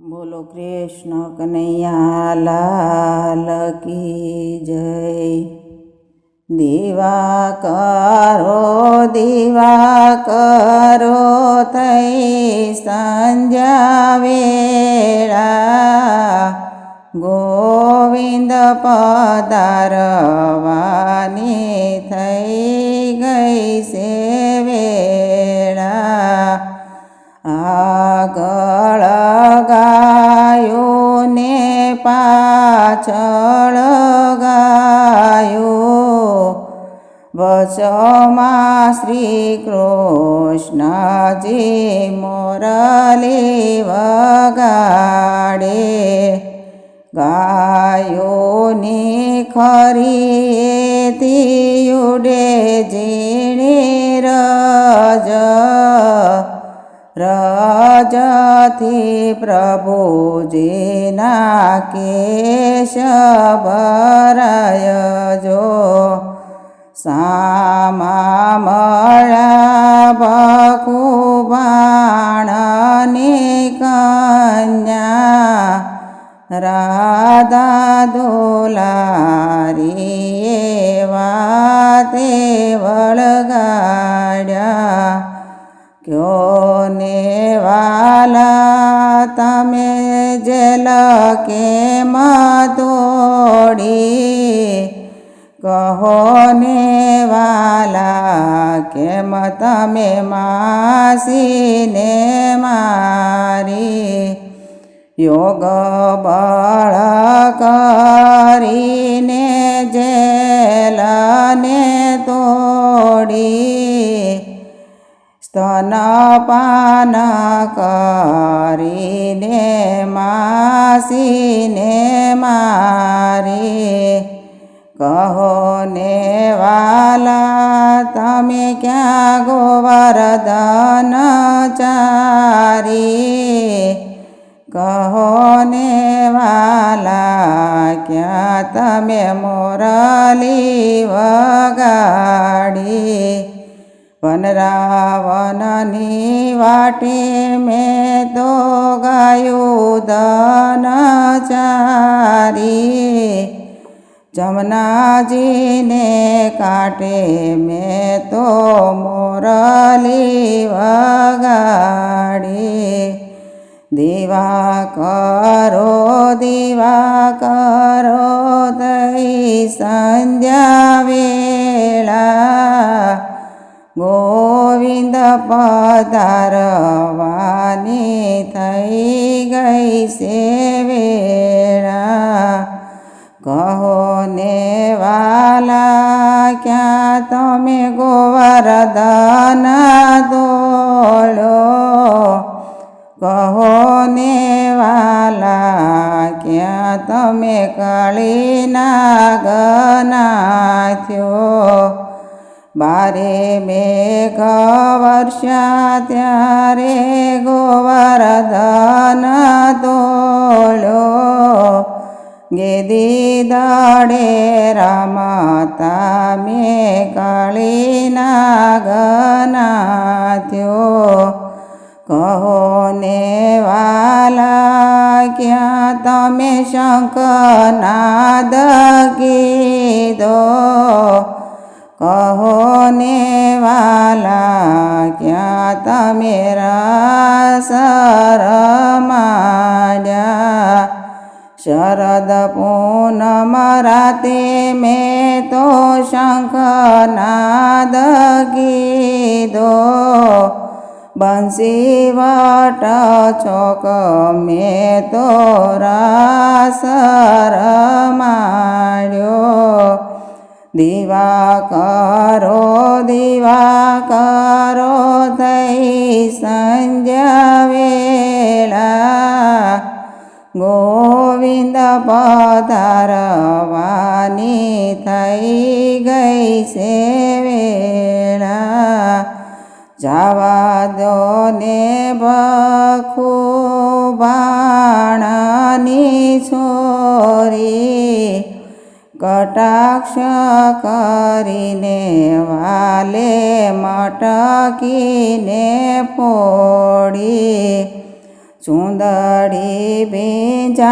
બોલો કૃષ્ણ કનૈયા લાલ કી જય। દીવા કરો થઈ સંધ્યા વેળા, ગોવિંદ પધારવાની થઈ ગઈ છે વેળા। આગળ ગાયો ને પાછળ ગાયો, વચમાં શ્રી કૃષ્ણજી મોરલી વગાડે। ગાયોની ખરીથી ઉડે ઝીણી રજથી પ્રભુજીના કેશ ભરાય જો। સામા મળ્યા ભખુબાણની કન્યા, રાધા દુલારીએ વાતે વળગાડ્યા। ક્યો ને વાલા તમે જેલ કેમ તોડી, કહો ને વાલા કેમ તમે માસીને મારી। યોગ બળ કરીને જેલને તોડી, સ્તનપાન કરીને માસીને મારી। કહો ને વાલા તમે ક્યાં ગોવર્ધન ચારી, કહો ને વાલા ક્યાં તમે મોરલી વગાડી। વનરાવનની વાટે મેં તો ગાયું ધન ચારી, જમનાજીને કાંઠે મેં તો મોરલી વગાડી। દીવા કરો થઈ સંધ્યા વેળા, ગોવિંદ પધારવાની થઈ ગઈ છે વેળા। કહો ને વાલા ક્યાં તમે ગોવર્ધન દોડ્યો, કહો ને વાલા ક્યાં તમે કાળીનાગ નાથ્યો। બારે મેઘ વર્ષા ત્યારે ગોવર્ધન દોડ્યો, ગેદી દડે રમતા મેં કાળીનાગ નાથ્યો। કહો ને વાલા ક્યાં તમે શંખનાદ કીધો, કહો ને વાલા ક્યાં તમે રાસ રમાડ્યા। શરદ પૂનમ રાતે મેં તો શંખનાદ કીધો, બંસી વટ ચોક મેં તો રાસ રમાડ્યો। દીવા કરો થઈ સંધ્યા વેળા, ગોવિંદ પધારવાની થઈ ગઈ છે વેળા। જાવા દો ને ભખુબાણની છોરી, કટાક્ષ કરીને વાલે મટકીને ફોડી। ચૂંદડી ભીંજાણીને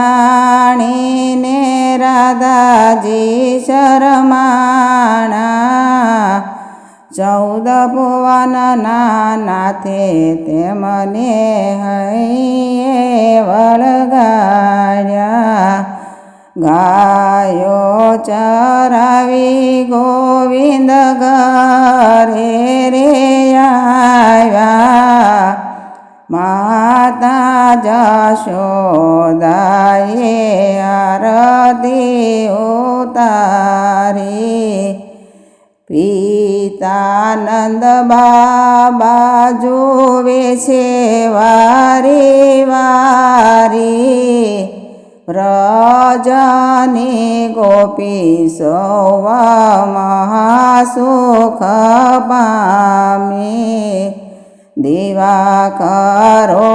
રાધાજી શરમાણા 14 ભુવનના નાથે તેમને હૈયે વળગાડ્યા ગાયો ચરાવી ગોવિંદ ઘરે રે આવ્યા માતા જશોદાએ આરતી ઉતારી પિતા નંદ બાબા જોવે છે વારી વારી વ્રજની ગોપી સૌ મહાસુખ પામી દીવા કરો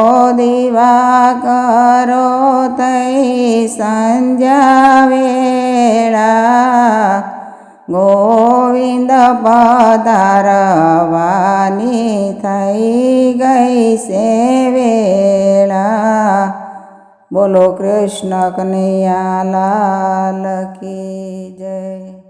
તઈ સંધ્યા વેળા ગોવિંદ પધારવાની થઈ ગઈ છે વેળા બોલો કૃષ્ણ કનૈયા લાલ કી જય।